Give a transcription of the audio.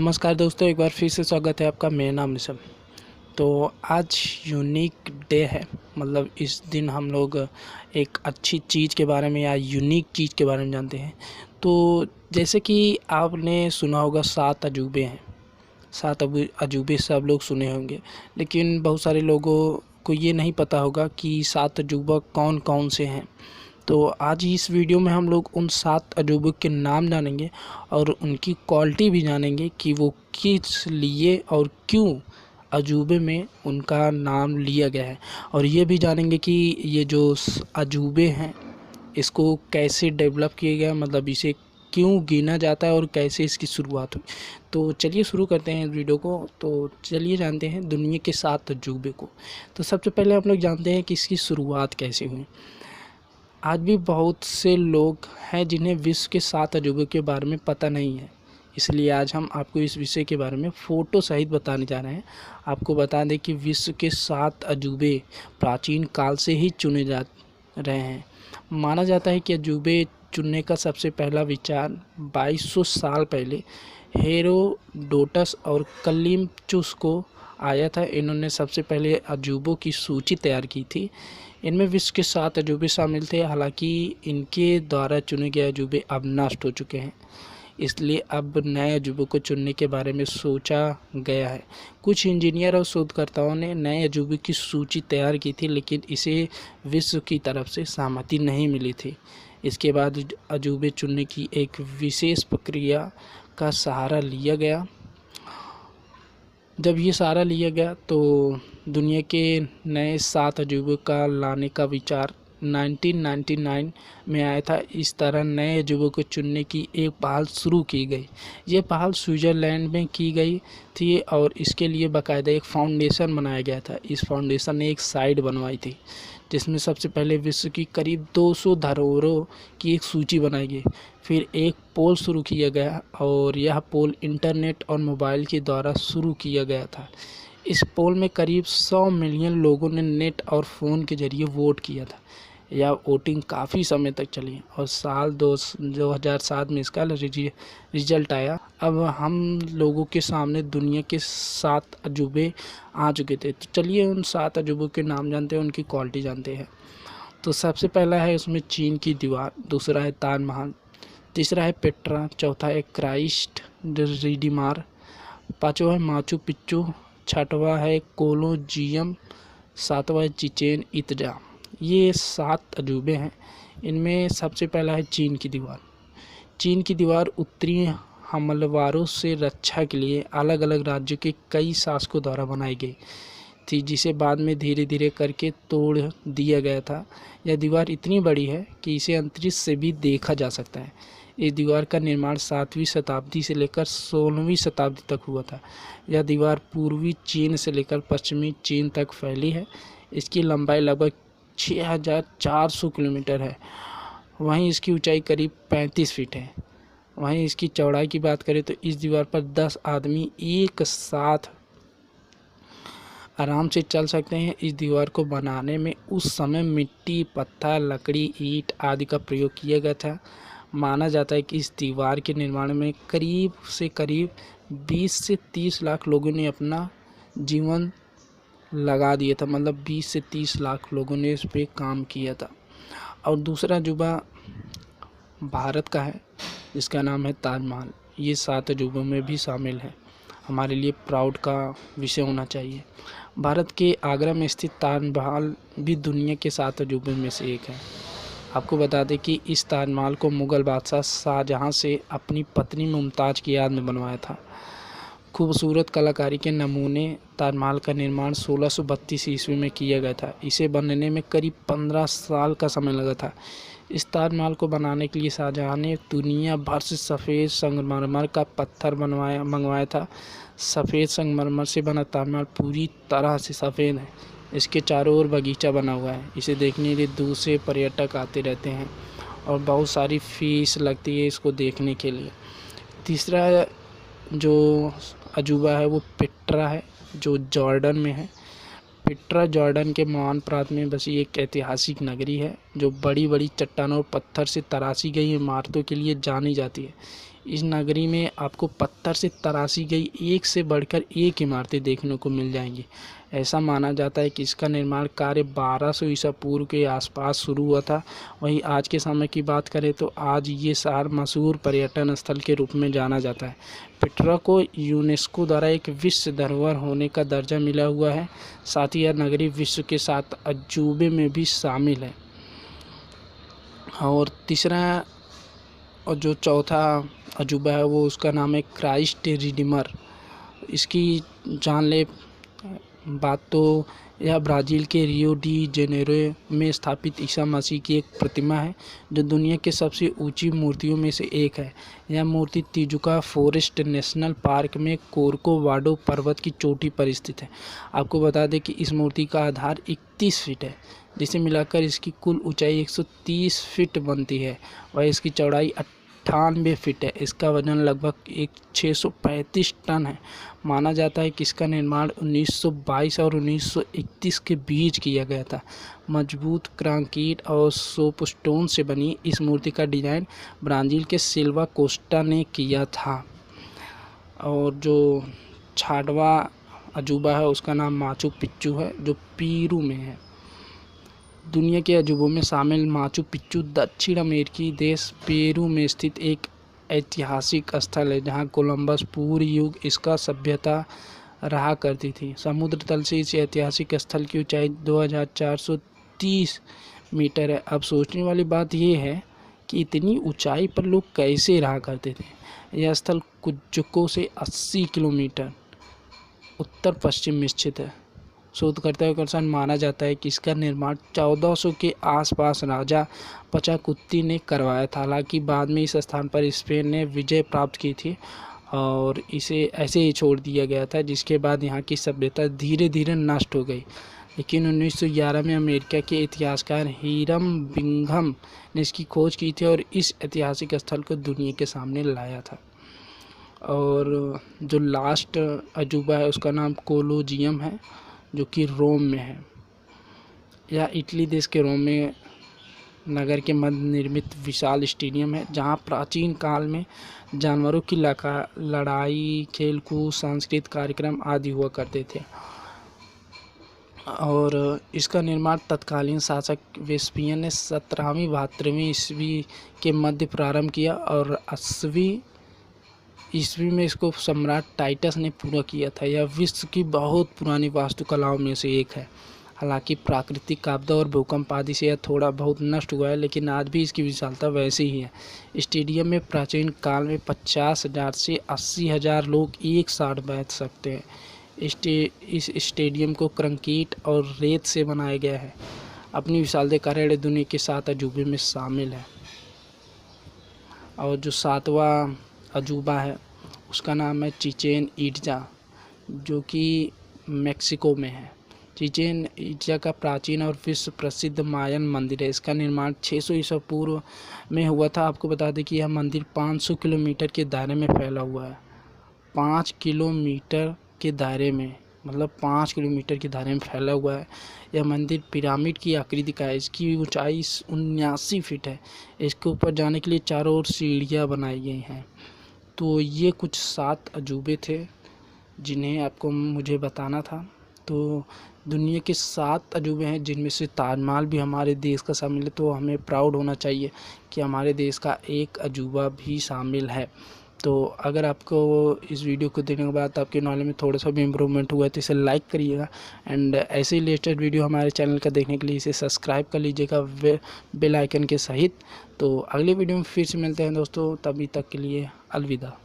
नमस्कार दोस्तों, एक बार फिर से स्वागत है आपका। मेरा नाम ऋषभ। तो आज यूनिक डे है, मतलब इस दिन हम लोग एक अच्छी चीज़ के बारे में या यूनिक चीज़ के बारे में जानते हैं। तो जैसे कि आपने सुना होगा 7 अजूबे हैं। 7 अजूबे सब लोग सुने होंगे, लेकिन बहुत सारे लोगों को ये नहीं पता होगा कि 7 अजूबा कौन कौन से हैं। तो आज इस वीडियो में हम लोग उन 7 अजूबों के नाम जानेंगे और उनकी क्वालिटी भी जानेंगे कि वो किस लिए और क्यों अजूबे में उनका नाम लिया गया है। और ये भी जानेंगे कि ये जो अजूबे हैं इसको कैसे डेवलप किया गया, मतलब इसे क्यों गिना जाता है और कैसे इसकी शुरुआत हुई। तो चलिए शुरू करते हैं इस वीडियो को। तो चलिए जानते हैं दुनिया के 7 अजूबे को। तो सबसे पहले हम लोग जानते हैं कि इसकी शुरुआत कैसे हुई। आज भी बहुत से लोग हैं जिन्हें विश्व के 7 अजूबों के बारे में पता नहीं है, इसलिए आज हम आपको इस विषय के बारे में फ़ोटो सहित बताने जा रहे हैं। आपको बता दें कि विश्व के 7 अजूबे प्राचीन काल से ही चुने जा रहे हैं। माना जाता है कि अजूबे चुनने का सबसे पहला विचार 2200 साल पहले हेरोडोटस और कलिमचुस को आया था। इन्होंने सबसे पहले अजूबों की सूची तैयार की थी। इनमें विश्व के 7 अजूबे शामिल थे। हालांकि इनके द्वारा चुने गए अजूबे अब नष्ट हो चुके हैं, इसलिए अब नए अजूबों को चुनने के बारे में सोचा गया है। कुछ इंजीनियर और शोधकर्ताओं ने नए अजूबे की सूची तैयार की थी, लेकिन इसे विश्व की तरफ से सहमति नहीं मिली थी। इसके बाद अजूबे चुनने की एक विशेष प्रक्रिया का सहारा लिया गया। जब ये सहारा लिया गया तो दुनिया के नए 7 अजूबों का लाने का विचार 1999 में आया था। इस तरह नए अजूबों को चुनने की एक पहल शुरू की गई। ये पहल स्विट्ज़रलैंड में की गई थी और इसके लिए बाकायदा एक फाउंडेशन बनाया गया था। इस फाउंडेशन ने एक साइट बनवाई थी जिसमें सबसे पहले विश्व की करीब 200 धरोहरों की एक सूची बनाई गई। फिर एक पोल शुरू किया गया और यह पोल इंटरनेट और मोबाइल के द्वारा शुरू किया गया था। इस पोल में करीब 100 मिलियन लोगों ने नेट और फ़ोन के ज़रिए वोट किया था। यह वोटिंग काफ़ी समय तक चली और साल 2007 में इसका रिजल्ट आया। अब हम लोगों के सामने दुनिया के 7 अजूबे आ चुके थे। तो चलिए उन 7 अजूबों के नाम जानते हैं, उनकी क्वालिटी जानते हैं। तो सबसे पहला है उसमें चीन की दीवार, दूसरा है ताजमहल, तीसरा है पेट्रा, चौथा है क्राइस्ट रिडीमर, पाँचवा है माचू पिच्चू, छठवा है कोलोजियम, सातवां है चिचेन इत्जा। ये 7 अजूबे हैं। इनमें सबसे पहला है चीन की दीवार। चीन की दीवार उत्तरी हमलावरों से रक्षा के लिए अलग अलग राज्यों के कई शासकों द्वारा बनाई गई थी, जिसे बाद में धीरे धीरे करके तोड़ दिया गया था। यह दीवार इतनी बड़ी है कि इसे अंतरिक्ष से भी देखा जा सकता है। इस दीवार का निर्माण 7वीं शताब्दी से लेकर 16वीं शताब्दी तक हुआ था। यह दीवार पूर्वी चीन से लेकर पश्चिमी चीन तक फैली है। इसकी लंबाई लगभग 6400 किलोमीटर है। वहीं इसकी ऊंचाई करीब 35 फीट है। वहीं इसकी चौड़ाई की बात करें तो इस दीवार पर 10 आदमी एक साथ आराम से चल सकते हैं। इस दीवार को बनाने में उस समय मिट्टी, पत्थर, लकड़ी, ईंट आदि का प्रयोग किया गया था। माना जाता है कि इस दीवार के निर्माण में करीब से करीब 20 से 30 लाख लोगों ने अपना जीवन लगा दिया था, मतलब 20 से 30 लाख लोगों ने इस पे काम किया था। और दूसरा अजूबा भारत का है, जिसका नाम है ताजमहल। ये 7 अजूबों में भी शामिल है। हमारे लिए प्राउड का विषय होना चाहिए। भारत के आगरा में स्थित ताजमहल भी दुनिया के 7 अजूबों में से एक है। आपको बता दें कि इस ताजमहल को मुग़ल बादशाह शाहजहाँ से अपनी पत्नी मुमताज़ की याद में बनवाया था। खूबसूरत कलाकारी के नमूने ताजमहल का निर्माण 1632 ईस्वी में किया गया था। इसे बनने में करीब 15 साल का समय लगा था। इस ताजमहल को बनाने के लिए शाहजहाँ ने दुनिया भर से सफ़ेद संगमरमर का पत्थर मंगवाया था। सफ़ेद संगमरमर से बना ताजमहल पूरी तरह से सफ़ेद है। इसके चारों ओर बगीचा बना हुआ है। इसे देखने के लिए दूर से पर्यटक आते रहते हैं और बहुत सारी फीस लगती है इसको देखने के लिए। तीसरा जो अजूबा है वो पेट्रा है, जो जॉर्डन में है। पेट्रा जॉर्डन के महान प्रांत में बसी एक ऐतिहासिक नगरी है, जो बड़ी बड़ी चट्टानों और पत्थर से तराशी गई इमारतों के लिए जानी जाती है। इस नगरी में आपको पत्थर से तराशी गई एक से बढ़कर एक इमारतें देखने को मिल जाएंगी। ऐसा माना जाता है कि इसका निर्माण कार्य 1200 ईसा पूर्व के आसपास शुरू हुआ था। वहीं आज के समय की बात करें तो आज ये शहर मशहूर पर्यटन स्थल के रूप में जाना जाता है। पेट्रा को यूनेस्को द्वारा एक विश्व धरोहर होने का दर्जा मिला हुआ है। साथ ही यह नगरी विश्व के 7 अजूबे में भी शामिल है। और तीसरा और जो चौथा अजूबा है वो उसका नाम है क्राइस्ट रिडीमर। इसकी जान ले बात तो यह ब्राज़ील के रियो डी जेनेरो में स्थापित ईसा मसीह की एक प्रतिमा है जो दुनिया के सबसे ऊंची मूर्तियों में से एक है। यह मूर्ति तिजुका फॉरेस्ट नेशनल पार्क में कोर्कोवाडो पर्वत की चोटी पर स्थित है। आपको बता दें कि इस मूर्ति का आधार 31 फीट है, जिसे मिलाकर इसकी कुल ऊंचाई 130 फीट बनती है। वह इसकी चौड़ाई 98 फीट है। इसका वजन लगभग 635 टन है। माना जाता है कि इसका निर्माण 1922 और 1931 के बीच किया गया था। मजबूत कंक्रीट और सोपस्टोन से बनी इस मूर्ति का डिज़ाइन ब्राज़ील के सिल्वा कोस्टा ने किया था। और जो 6वां अजूबा है उसका नाम माचू पिच्चू है, जो पेरू में है। दुनिया के अजूबों में शामिल माचू पिच्चू दक्षिण अमेरिकी देश पेरू में स्थित एक ऐतिहासिक स्थल है जहां कोलंबस पूर्व युग इसका सभ्यता रहा करती थी। समुद्र तल से इस ऐतिहासिक स्थल की ऊंचाई 2430 मीटर है। अब सोचने वाली बात यह है कि इतनी ऊंचाई पर लोग कैसे रहा करते थे। यह स्थल कुज्जको से 80 किलोमीटर उत्तर पश्चिम में स्थित है। शोधकर्ताओं के अनुसार माना जाता है कि इसका निर्माण 1400 के आसपास राजा पचाकुत्ती ने करवाया था। हालांकि बाद में इस स्थान पर स्पेन ने विजय प्राप्त की थी और इसे ऐसे ही छोड़ दिया गया था, जिसके बाद यहाँ की सभ्यता धीरे धीरे नष्ट हो गई। लेकिन 1911 में अमेरिका के इतिहासकार हिरम बिंघम ने इसकी खोज की थी और इस ऐतिहासिक स्थल को दुनिया के सामने लाया था। और जो लास्ट अजूबा है उसका नाम कोलोजियम है, जो कि रोम में है। यह इटली देश के रोम में नगर के मध्य निर्मित विशाल स्टेडियम है जहां प्राचीन काल में जानवरों की लड़ाई, खेलकूद, सांस्कृतिक कार्यक्रम आदि हुआ करते थे। और इसका निर्माण तत्कालीन शासक वेस्पियन ने 17वीं-72वीं ईस्वी के मध्य प्रारंभ किया और 80वीं ईस्वी में इसको सम्राट टाइटस ने पूरा किया था। यह विश्व की बहुत पुरानी वास्तुकलाओं में से एक है। हालांकि प्राकृतिक आपदा और भूकंप आदि से यह थोड़ा बहुत नष्ट हुआ है, लेकिन आज भी इसकी विशालता वैसी ही है। स्टेडियम में प्राचीन काल में 50,000 से 80,000 लोग एक साथ बैठ सकते हैं। इस स्टेडियम को कंक्रीट और रेत से बनाया गया है। अपनी विशालता के कारण दुनिया के 7 अजूबे में शामिल है। और जो 7वां अजूबा है उसका नाम है चिचेन इट्जा, जो कि मेक्सिको में है। चिचेन इट्जा का प्राचीन और विश्व प्रसिद्ध मायन मंदिर है। इसका निर्माण 600 ईसा पूर्व में हुआ था। आपको बता दें कि यह मंदिर 500 किलोमीटर के दायरे में फैला हुआ है। 5 किलोमीटर के दायरे में, मतलब 5 किलोमीटर के दायरे में फैला हुआ है। यह मंदिर पिरामिड की आकृति का है। इसकी ऊंचाई 79 फीट है। इसके ऊपर जाने के लिए चारों ओर सीढ़ियाँ बनाई गई हैं। तो ये कुछ 7 अजूबे थे जिन्हें आपको मुझे बताना था। तो दुनिया के 7 अजूबे हैं जिनमें से ताजमहल भी हमारे देश का शामिल है। तो हमें प्राउड होना चाहिए कि हमारे देश का एक अजूबा भी शामिल है। तो अगर आपको इस वीडियो को देखने के बाद आपके नॉलेज में थोड़ा सा भी इम्प्रूवमेंट हुआ है तो इसे लाइक करिएगा। एंड ऐसे ही लेटेस्ट वीडियो हमारे चैनल का देखने के लिए इसे सब्सक्राइब कर लीजिएगा बेल आइकन के सहित। तो अगले वीडियो में फिर से मिलते हैं दोस्तों, तभी तक के लिए अलविदा।